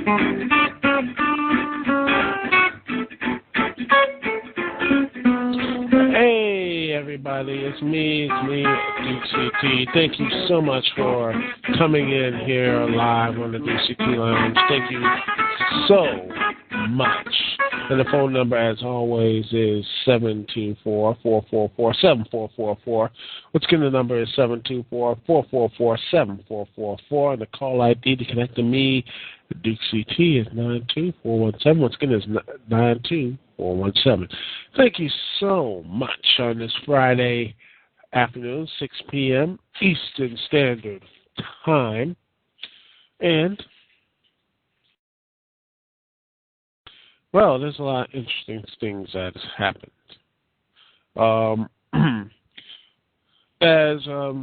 Hey everybody, it's me, Dukect. Thank you so much for coming in here live on the Dukect Lounge. Thank you so much. And the phone number, as always, is 724-444-7444. Once again, the number is 724-444-7444. And the call ID to connect to me, Dukect, is 92417. Once again, it's 92417. Thank you so much on this Friday afternoon, 6 p.m. Eastern Standard Time. And well, there's a lot of interesting things that has happened.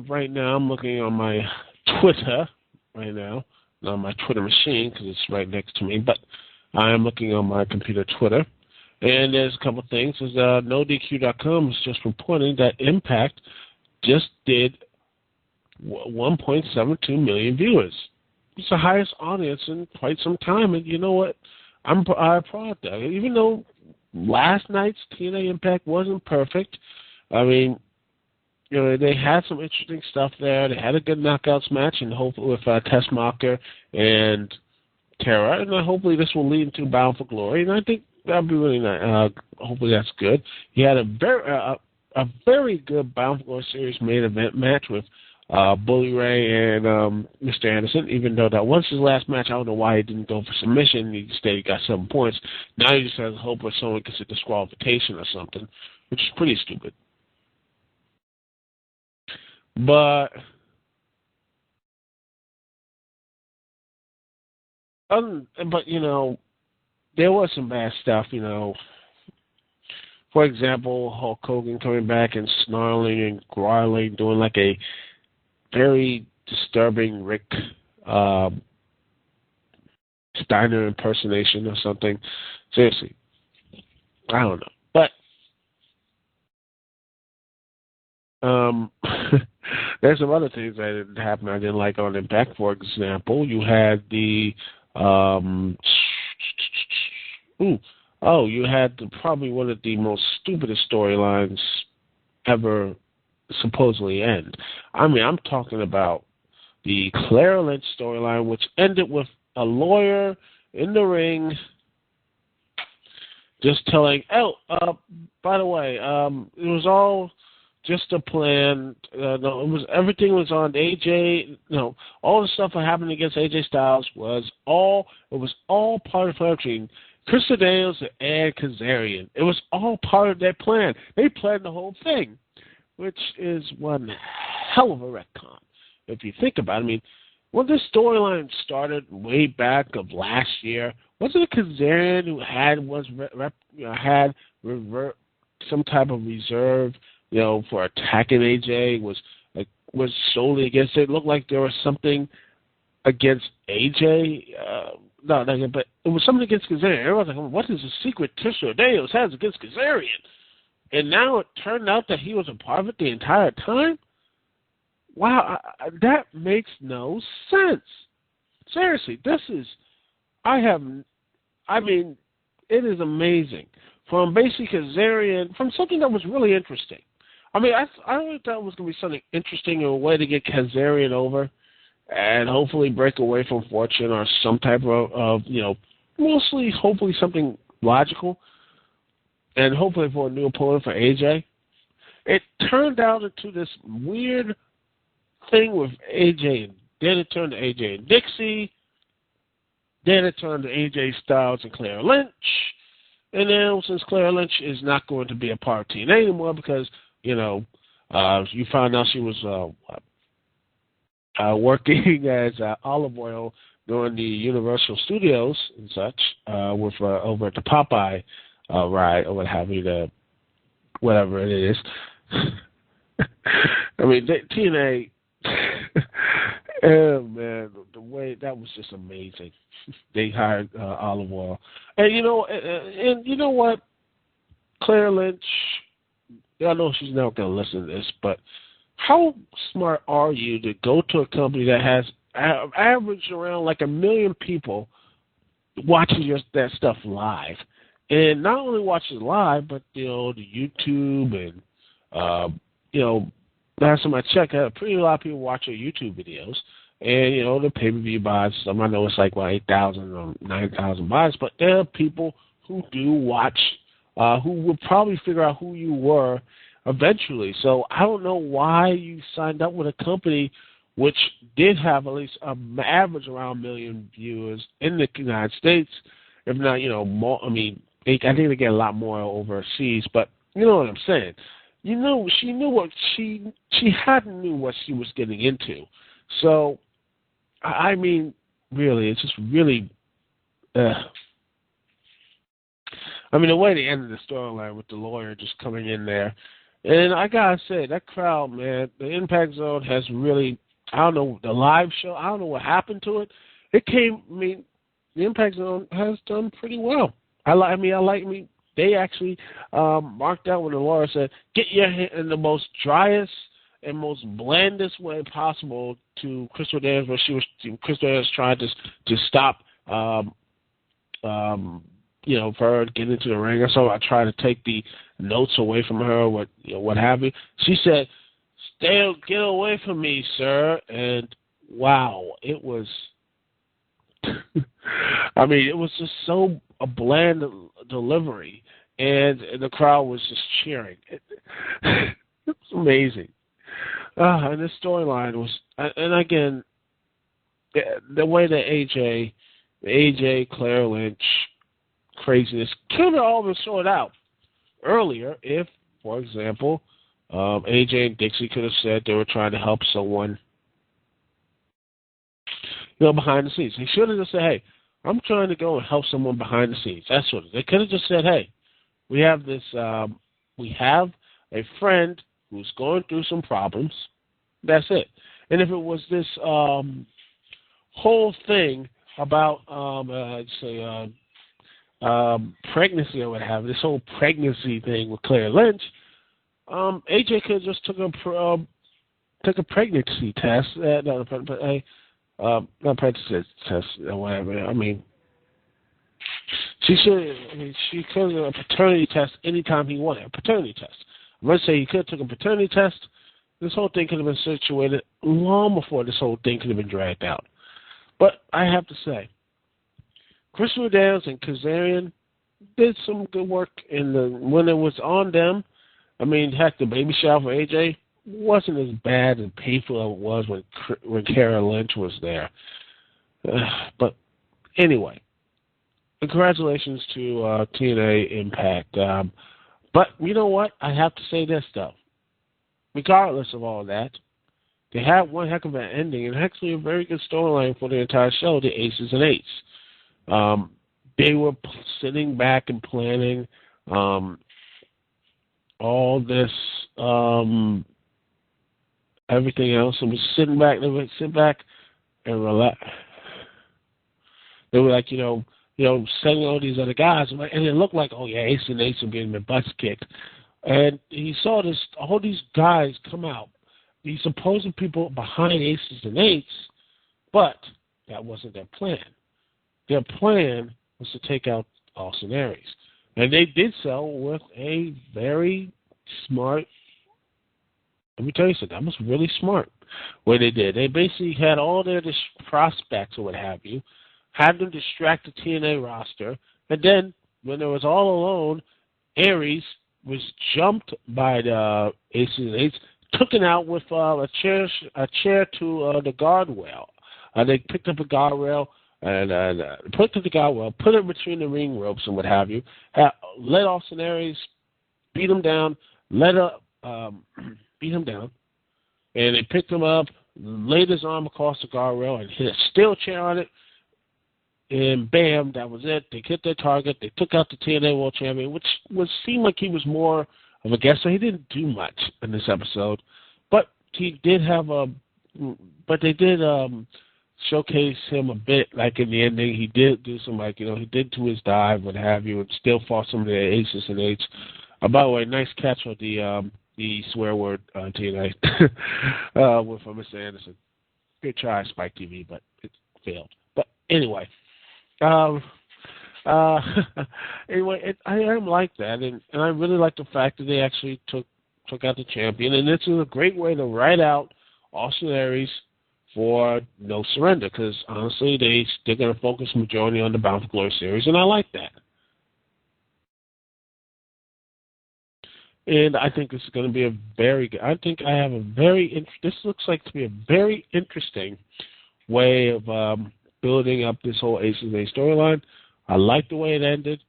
Right now, I'm looking on my Twitter right now, not on my Twitter machine because it's right next to me, but I am looking on my computer Twitter, and there's a couple of things. NoDQ.com is just reporting that Impact just did 1.72 million viewers. It's the highest audience in quite some time, and you know what? I applaud that. Even though last night's TNA Impact wasn't perfect, I mean, you know, they had some interesting stuff there. They had a good knockouts match, and hopefully with Tessmacher and Tara, and hopefully this will lead into Bound for Glory, and I think that'll be really nice. Hopefully that's good. He had a very good Bound for Glory series main event match with Bully Ray and Mr. Anderson, even though that was his last match. I don't know why he didn't go for submission. He stayed, he got 7 points. Now he just has hope where someone gets a disqualification or something, which is pretty stupid. But you know, there was some bad stuff, you know. For example, Hulk Hogan coming back and snarling and growling, doing like a very disturbing Rick Steiner impersonation or something. Seriously, I don't know. But there's some other things that didn't happen I didn't like on Impact. For example, you had the you had probably one of the most stupidest storylines ever supposedly end. I mean, I'm talking about the Claire Lynch storyline, which ended with a lawyer in the ring just telling, by the way, it was all just a plan. Everything was on AJ. No, all the stuff that happened against AJ Styles was all part of the plan between Chris Daniels and Kazarian. It was all part of their plan. They planned the whole thing, which is one hell of a retcon. If you think about it, I mean, when this storyline started way back of last year, wasn't it Kazarian who had some type of reserve, you know, for attacking AJ? Was solely against it. It looked like there was something against AJ. But it was something against Kazarian. Everyone was like, what is the secret Tisha Daniels has against Kazarian? And now it turned out that he was a part of it the entire time? Wow, that makes no sense. Seriously, it is amazing. From basically Kazarian, from something that was really interesting. I mean, I really thought it was going to be something interesting and a way to get Kazarian over and hopefully break away from Fortune or some type of you know, mostly, hopefully something logical. And hopefully for a new opponent for AJ. It turned out into this weird thing with AJ, and then it turned to AJ and Dixie, then it turned to AJ Styles and Claire Lynch, and then since Claire Lynch is not going to be a part of TNA anymore because, you know, you found out she was working as olive oil during the Universal Studios and such, with over at the Popeye ride or what have you, whatever it is. I mean, TNA, oh man, the way that was just amazing. They hired olive oil, and you know what, Claire Lynch. I know she's not going to listen to this, but how smart are you to go to a company that has averaged around like 1 million people watches that stuff live, and not only watches it live, but the YouTube and last time I checked, a pretty lot of people watch your YouTube videos, and the pay-per-view buys. Some I know it's like 8,000 or 9,000 buys, but there are people who do watch, who will probably figure out who you were eventually. So I don't know why you signed up with a company which did have at least an average around 1 million viewers in the United States, if not, more. I mean, I think they get a lot more overseas, but you know what I'm saying. She knew what she knew what she was getting into. So, I mean, really, it's just really. I mean, the way they ended the storyline with the lawyer just coming in there, and I gotta say, that crowd, man, the Impact Zone has really. I don't know the live show. I don't know what happened to it. The Impact Zone has done pretty well. They actually marked out when the lawyer said, "Get your hand in the most driest and most blandest way possible" to Crystal Dance, where Crystal Dance trying to stop, for her to get into the ring. So I tried to take the notes away from her, what have you. She said, "Get away from me, sir." And wow, it was. I mean, it was just so a bland delivery, and the crowd was just cheering. It was amazing. And this storyline was, and again, the way that AJ, Claire Lynch craziness could have all been sorted out earlier if, for example, AJ and Dixie could have said they were trying to help someone, behind the scenes. They should have just said, "Hey, I'm trying to go and help someone behind the scenes." That's what they could have just said. "Hey, we have this. We have a friend who's going through some problems." That's it. And if it was this whole thing about, pregnancy or what have you, this whole pregnancy thing with Claire Lynch, AJ could have just took a pregnancy test. Not pregnancy test or whatever. I mean, she could have a paternity test anytime he wanted. A paternity test. Let's say he could have took a paternity test. This whole thing could have been situated long before this whole thing could have been dragged out. But I have to say, Crystal Dance and Kazarian did some good work when it was on them. I mean, heck, the baby shower for AJ wasn't as bad and painful as it was when Kara Lynch was there. But anyway, congratulations to TNA Impact. But you know what? I have to say this, though. Regardless of all that, they had one heck of an ending and actually a very good storyline for the entire show, the Aces and Eights. They were sitting back and planning all this, everything else, and was sitting back. They would sit back and relax. They were like, setting all these other guys, and it looked like, oh yeah, Ace and Eights were getting their butts kicked. And he saw all these guys come out, these supposed people behind Aces and Eights, but that wasn't their plan. Their plan was to take out Austin Aries. And they did so with a very smart, let me tell you something, that was really smart what they did. They basically had all their prospects or what have you, had them distract the TNA roster, and then when it was all alone, Aries was jumped by the Aces and Eights, took it out with a chair to the guardrail. They picked up a guardrail and put it between the ring ropes and what have you. Let Austin Aries beat him down, beat him down, and they picked him up, laid his arm across the guardrail, and hit a steel chair on it. And bam, that was it. They hit their target. They took out the TNA World Champion, which seemed like he was more of a guest, so he didn't do much in this episode. But he did they did showcase him a bit, like in the ending. He did do some, he did do his dive, what have you, and still fought some of the Aces and Eights. By the way, nice catch with the swear word TNA with Mr. Anderson. Good try, Spike TV, but it failed. But anyway. uh, anyway, I am like that, and I really like the fact that they actually took out the champion, and this is a great way to write out Austin Aries for No Surrender, because honestly, they're going to focus majority on the Bound for Glory series, and I like that. And I think this is going to be a very good. I think I have a very. This looks like to be a very interesting way of building up this whole Aces A storyline. I like the way it ended,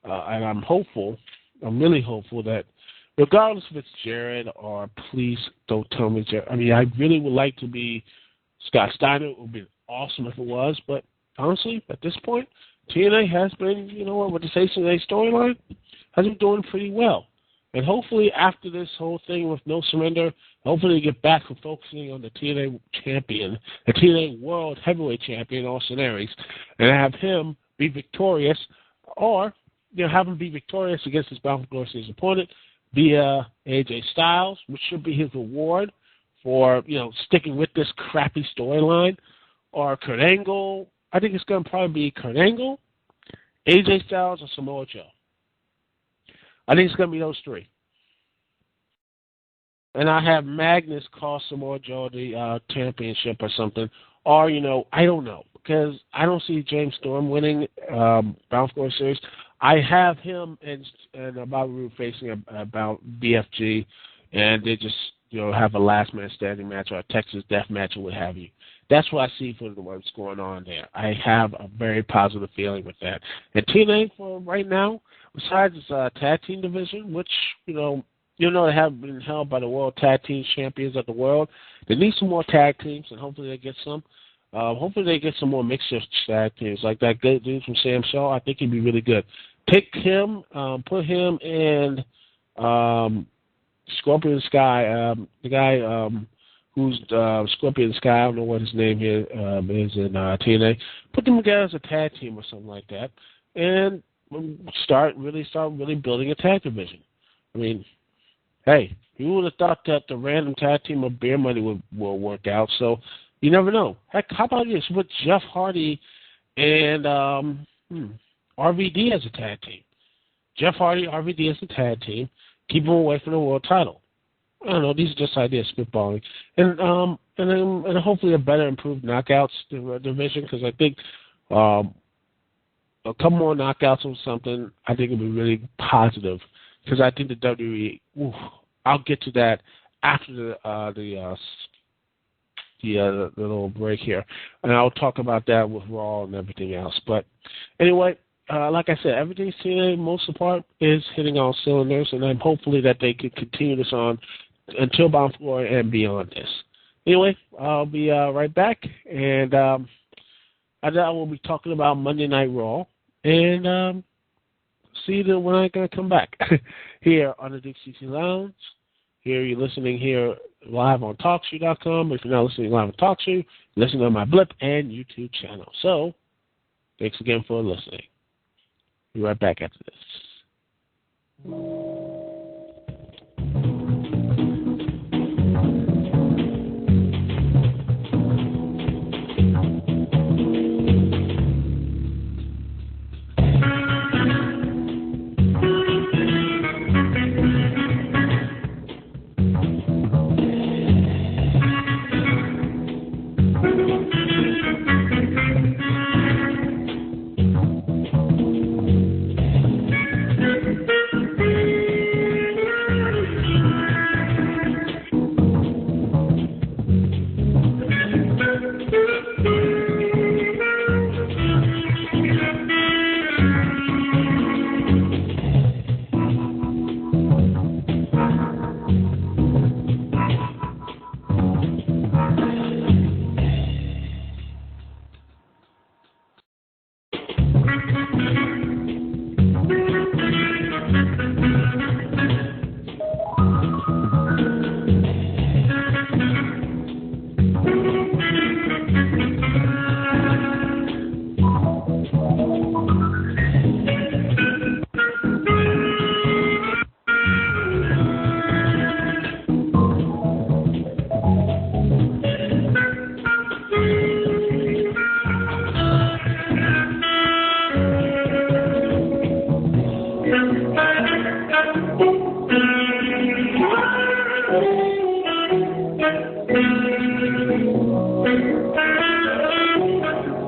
and I'm hopeful. I'm really hopeful that, regardless if it's Jared or please don't tell me Jared. I mean, I really would like to be Scott Steiner. It would be awesome if it was, but honestly, at this point, TNA has been, with the Aces A storyline, has been doing pretty well. And hopefully after this whole thing with No Surrender, hopefully they get back to focusing on the TNA champion, the TNA World Heavyweight Champion, Austin Aries, and have him be victorious, or have him be victorious against his Bound for Glory Series opponent via AJ Styles, which should be his reward for sticking with this crappy storyline, or Kurt Angle. I think it's going to probably be Kurt Angle, AJ Styles, or Samoa Joe. I think it's going to be those three. And I have Magnus cost Samoa Joe the championship or something. Or, I don't know. Because I don't see James Storm winning Bound for Glory Series. I have him and Babaru facing about BFG. And they just, have a last man standing match or a Texas death match or what have you. That's what I see for what's going on there. I have a very positive feeling with that. And TNA for right now, besides its tag team division, which, they have been held by the World Tag Team Champions of the world, they need some more tag teams, and hopefully they get some. Hopefully they get some more mixed tag teams, like that good dude from Sam Shaw. I think he'd be really good. Pick him, put him in Scorpion Sky, the guy who's Scorpion Sky. I don't know what his name is in TNA. Put them together as a tag team or something like that, and start really building a tag division. I mean, hey, you would have thought that the random tag team of Beer Money will work out. So you never know. Heck, how about this with Jeff Hardy and RVD as a tag team? Jeff Hardy, RVD as a tag team. Keep them away from the world title. I don't know. These are just ideas, spitballing, and hopefully a better, improved knockouts division, because I think a couple more knockouts or something, I think it'd be really positive, because I think the WWE. I'll get to that after the little break here, and I'll talk about that with Raw and everything else. But anyway. Like I said, everything's TNA, most of the part, is hitting all cylinders, and I'm hopefully that they can continue this on until Bound for Glory and beyond this. Anyway, I'll be right back, and I will be talking about Monday Night Raw, and see you when I'm going to come back here on the Dukect Lounge. Here you're listening here live on TalkShoe.com. If you're not listening live on TalkShoe, listen on my Blip and YouTube channel. So, thanks again for listening. Be right back after this.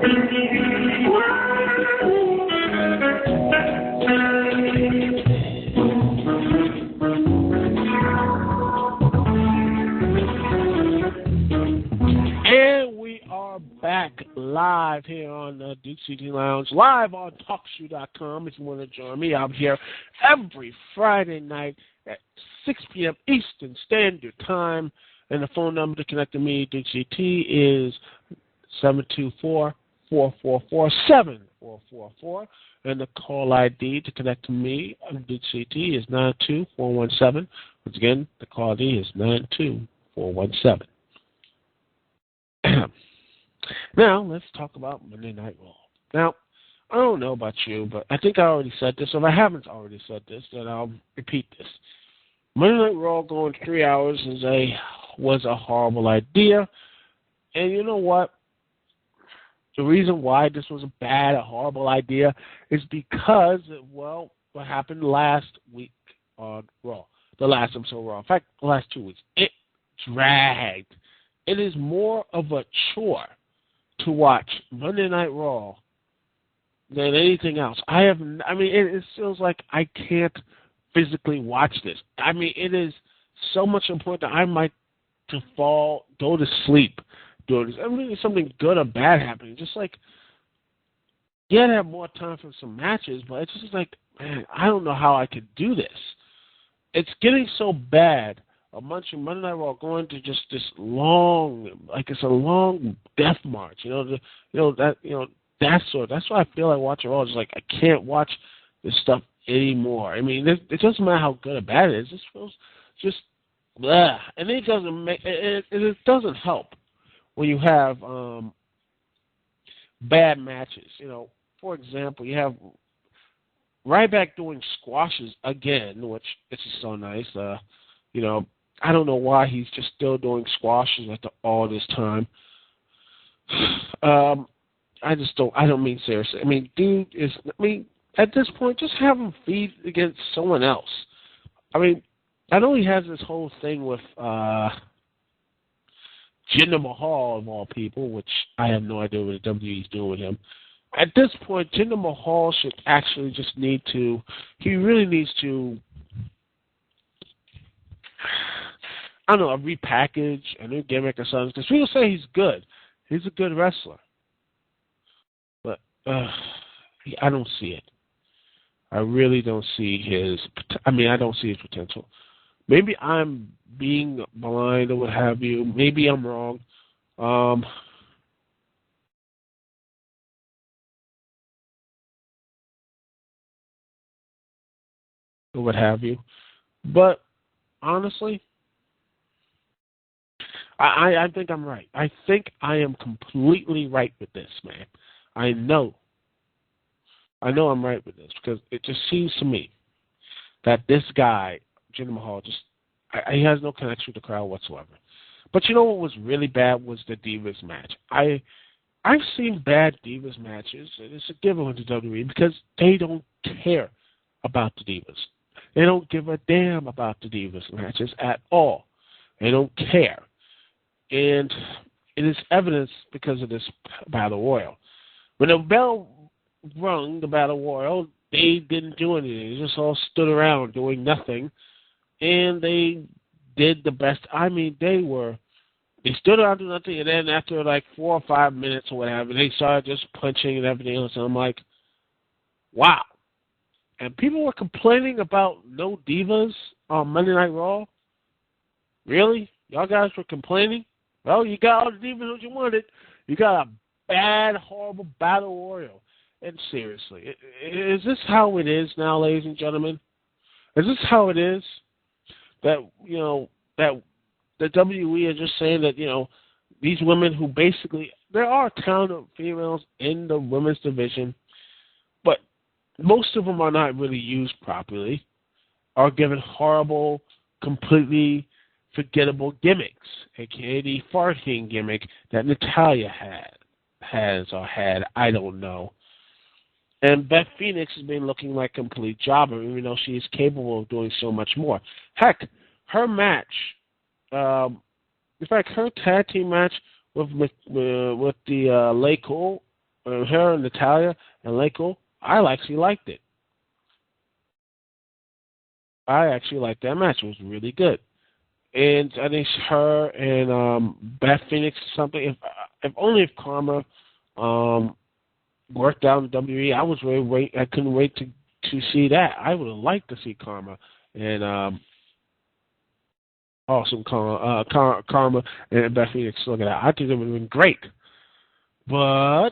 And we are back live here on the Dukect Lounge, live on TalkShoe.com. If you want to join me, I'm here every Friday night at 6 p.m. Eastern Standard Time. And the phone number to connect to me, Dukect, is 724-444-7444. And the call ID to connect to me, Dukect, is 92417. Once again, the call ID is 92417. Now, let's talk about Monday Night Raw. Now, I don't know about you, but I think I already said this. If I haven't already said this, then I'll repeat this. Monday Night Raw going 3 hours was a horrible idea. And you know what? The reason why this was a horrible idea is because, well, what happened last week on Raw. The last episode of Raw. In fact, the last 2 weeks. It dragged. It is more of a chore to watch Monday Night Raw than anything else. It feels like I can't physically watch this. I mean, it is so much important that I might go to sleep doing this. I mean, it's something good or bad happening. Just like, yeah, I have more time for some matches, but it's just like, man, I don't know how I could do this. It's getting so bad. A bunch of Monday Night Raw going to just this long, like it's a long death march, that sort. That's why I feel like watching Raw. It's like I can't watch this stuff anymore. I mean, it doesn't matter how good or bad it is. It feels just blah, and it doesn't help when you have bad matches. For example, you have Ryback doing squashes again, which is just so nice. I don't know why he's just still doing squashes after all this time. I don't mean seriously. I mean, at this point, just have him feed against someone else. I mean, I know he has this whole thing with Jinder Mahal, of all people, which I have no idea what the WWE's doing with him. At this point, Jinder Mahal should actually he really needs to, I don't know, a repackage, a new gimmick or something. Because people say he's good. He's a good wrestler. But I don't see it. I really don't see I don't see his potential. Maybe I'm being blind or what have you. Maybe I'm wrong. Or what have you. But honestly, I think I'm right. I think I am completely right with this, man. I know I'm right with this because it just seems to me that this guy, Jinder Mahal, he has no connection with the crowd whatsoever. But you know what was really bad was the Divas match. I've seen bad Divas matches, and it's a given with the WWE because they don't care about the Divas. They don't give a damn about the Divas matches at all. They don't care. And it is evidenced because of this Battle Royal. When the bell rung, the Battle Royal, they didn't do anything. They just all stood around doing nothing. And they did the best. I mean, they stood around doing nothing, and then after like 4 or 5 minutes or whatever, they started just punching and everything else. And I'm like, wow. And people were complaining about no Divas on Monday Night Raw? Really? Y'all guys were complaining? Well, you got all the Divas that you wanted. You got a bad, horrible Battle Royal. And seriously, is this how it is now, ladies and gentlemen? Is this how it is? That, that the WWE are just saying that, these women who basically, there are talented females in the women's division, but most of them are not really used properly, are given horrible, completely forgettable gimmicks, aka the farting gimmick that Natalya had, I don't know. And Beth Phoenix has been looking like a complete jobber, even though she is capable of doing so much more. Heck, her match, in fact, her tag team match with the Lay Cool her and Natalia and Leiko, I actually liked it. I actually liked that match. It was really good. And I think her and Beth Phoenix or something. If only if Karma worked out in WWE, I couldn't wait to see that. I would have liked to see Karma and awesome Karma and Beth Phoenix. Look at that. I think it would have been great. But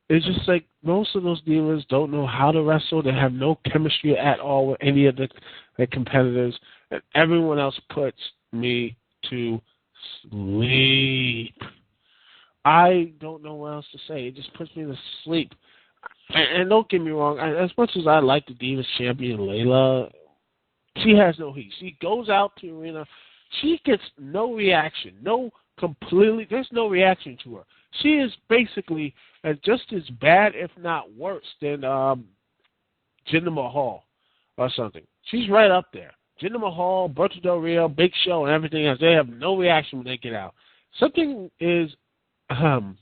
it's just like most of those divas don't know how to wrestle. They have no chemistry at all with any of the competitors. And everyone else puts me to sleep. I don't know what else to say. It just puts me to sleep. And don't get me wrong. As much as I like the Divas champion, Layla, she has no heat. She goes out to the arena. She gets no reaction. There's no reaction to her. She is basically just as bad, if not worse, than Jinder Mahal or something. She's right up there. Jinder Mahal, Berto Del Rio, Big Show, and everything else. They have no reaction when they get out. Something is wrong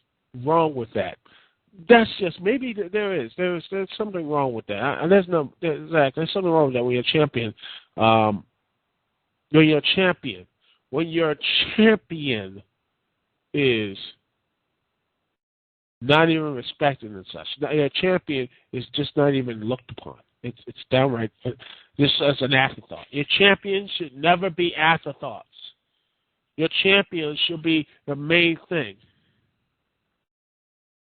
with that. That's just maybe there's something wrong with that. And there's something wrong with that when you're a champion. When your champion is not even respected and such. Your champion is just not even looked upon. It's downright just as an afterthought. Your champion should never be afterthoughts. Your champion should be the main thing.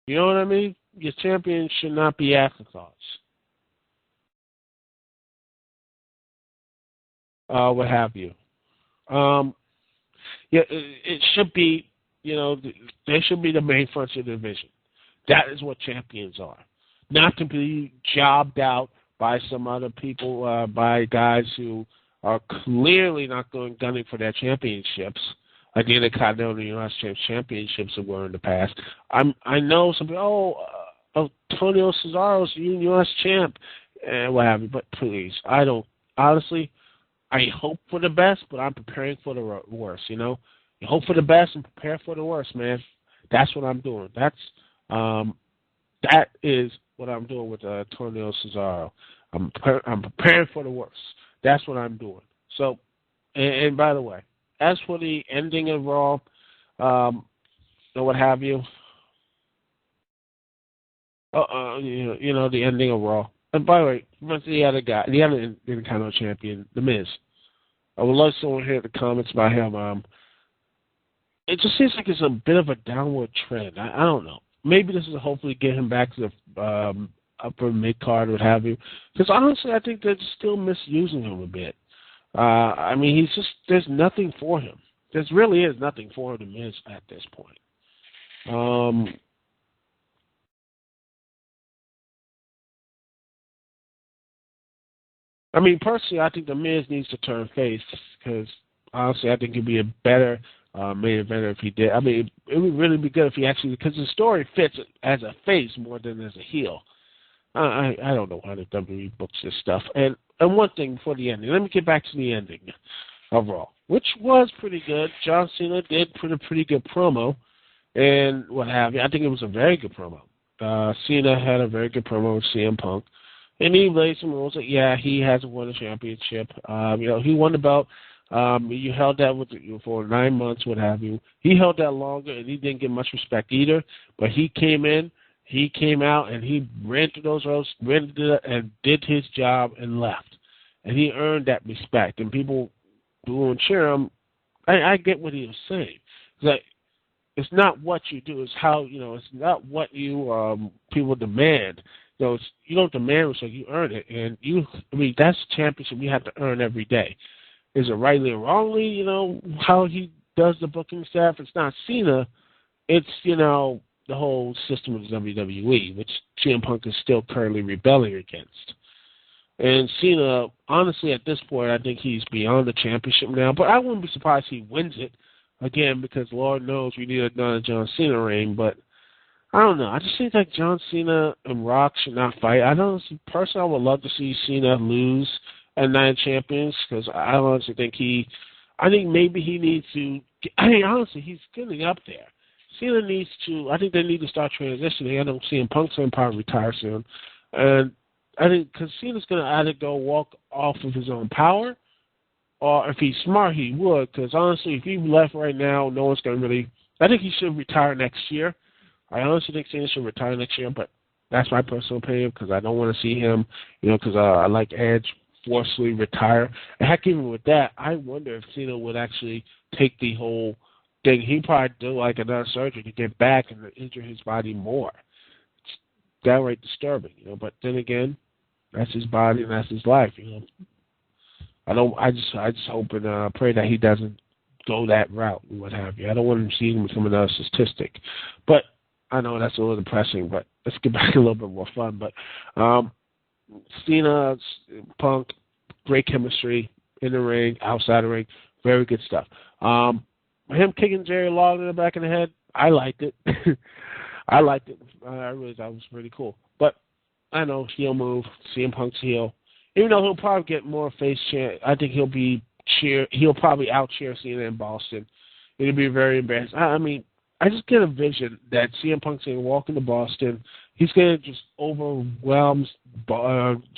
You know what I mean? Your champion should not be afterthoughts. What have you? It should be, they should be the main front of the division. That is what champions are. Not to be jobbed out by some other people, by guys who are clearly not gunning for their championships. Again, the Continental United States Championships that were in the past. I know some people, Antonio Cesaro's U.S. champ, and what have you, but please, honestly, I hope for the best, but I'm preparing for the worst, You hope for the best and prepare for the worst, man. That's what I'm doing. That is what I'm doing with Antonio Cesaro. I'm preparing for the worst. That's what I'm doing. So, and by the way, as for the ending of Raw, or what have you, the ending of Raw. And by the way, the other guy, the other Intercontinental Champion, The Miz. I would love someone to hear the comments about him. It just seems like it's a bit of a downward trend. I don't know. Maybe this is hopefully get him back to the upper mid card, what have you. Because honestly, I think they're still misusing him a bit. There's nothing for him. There really is nothing for The Miz at this point. Personally, I think The Miz needs to turn face because, honestly, I think he'd be a better main eventer if he did. It would really be good if he actually, because the story fits as a face more than as a heel. I don't know how the WWE books this stuff. And one thing for the ending, let me get back to the ending of Raw, which was pretty good. John Cena did put a pretty good promo and what have you. I think it was a very good promo. Cena had a very good promo with CM Punk. And he laid some rules that, he hasn't won a championship. He won the belt. You held that for 9 months, what have you. He held that longer, and he didn't get much respect either. But he came out, and he ran through those roads, and did his job and left. And he earned that respect. And people who and cheer him, I get what he was saying. It's not what you do, it's how, it's not what you people demand. You don't demand respect, you earn it. And that's a championship you have to earn every day. Is it rightly or wrongly, how he does the booking staff? It's not Cena. It's, the whole system of WWE, which CM Punk is still currently rebelling against. And Cena, honestly, at this point, I think he's beyond the championship now. But I wouldn't be surprised if he wins it, again, because Lord knows we need another John Cena reign. But I don't know. I just think like John Cena and Rock should not fight. Personally, I would love to see Cena lose at Night of Champions because I honestly think maybe he needs to. Honestly, he's getting up there. Cena needs to. I think they need to start transitioning. I don't see him. Punk's going to probably retire soon, and I think because Cena's going to either go walk off of his own power, or if he's smart, he would. Because honestly, if he left right now, no one's going to really. I think he should retire next year. I honestly think Cena should retire next year, but that's my personal opinion because I don't want to see him. Because I like Edge forcefully retire. And heck, even with that, I wonder if Cena would actually take the whole thing. He'd probably do like another surgery to get back and injure his body more. It's downright disturbing, But then again, that's his body and that's his life, I just hope and pray that he doesn't go that route and what have you. I don't want him seeing him become another statistic. But I know that's a little depressing, but let's get back to a little bit more fun. But Cena, Punk, great chemistry in the ring, outside the ring, very good stuff. Him kicking Jerry Lawler in the back of the head, I liked it. I liked it. I really thought it was pretty cool. But I know heel move, CM Punk's heel. Even though he'll probably get more face cheer, I think he'll probably out-cheer Cena in Boston. It'll be very embarrassing. I mean, I just get a vision that CM Punk's going to walk into Boston. He's going to just overwhelm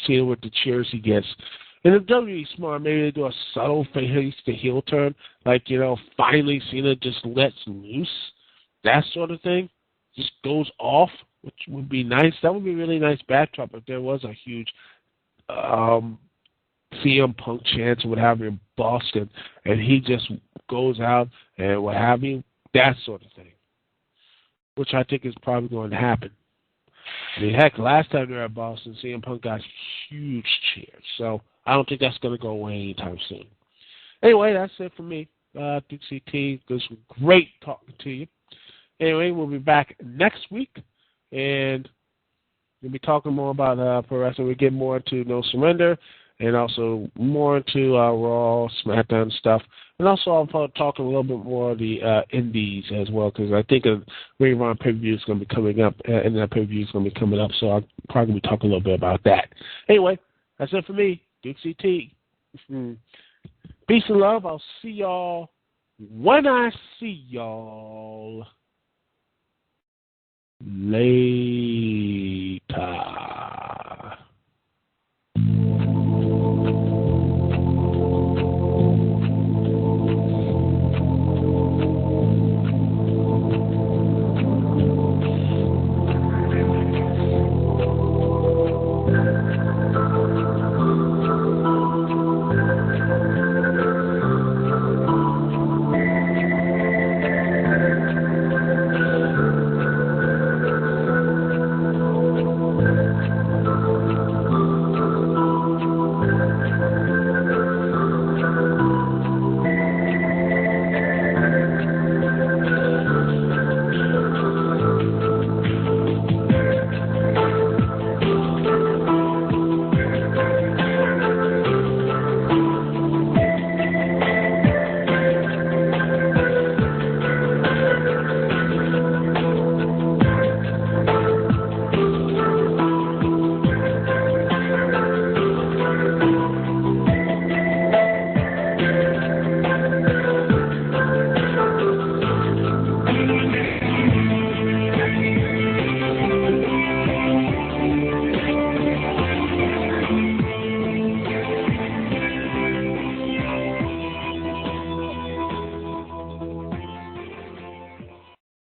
Cena with the cheers he gets. And if WWE's smart, maybe they do a subtle face to heel turn. Like, finally Cena just lets loose. That sort of thing. Just goes off, which would be nice. That would be a really nice backdrop if there was a huge CM Punk chance or what have you in Boston. And he just goes out and what have you. That sort of thing, which I think is probably going to happen. I mean, heck, last time they were at Boston, CM Punk got huge cheers. So I don't think that's going to go away anytime soon. Anyway, that's it for me. Dukect, it was great talking to you. Anyway, we'll be back next week, and we'll be talking more about pro wrestling. We'll get more into No Surrender, and also more into Raw, SmackDown stuff. And also I'll probably talk a little bit more of the indies as well, because I think a Ring of Honor pay-per-view is going to be coming up, and that pay-per-view is going to be coming up, so I'll probably be talking a little bit about that. Anyway, that's it for me, Dukect. Peace and love. I'll see y'all when I see y'all. Later.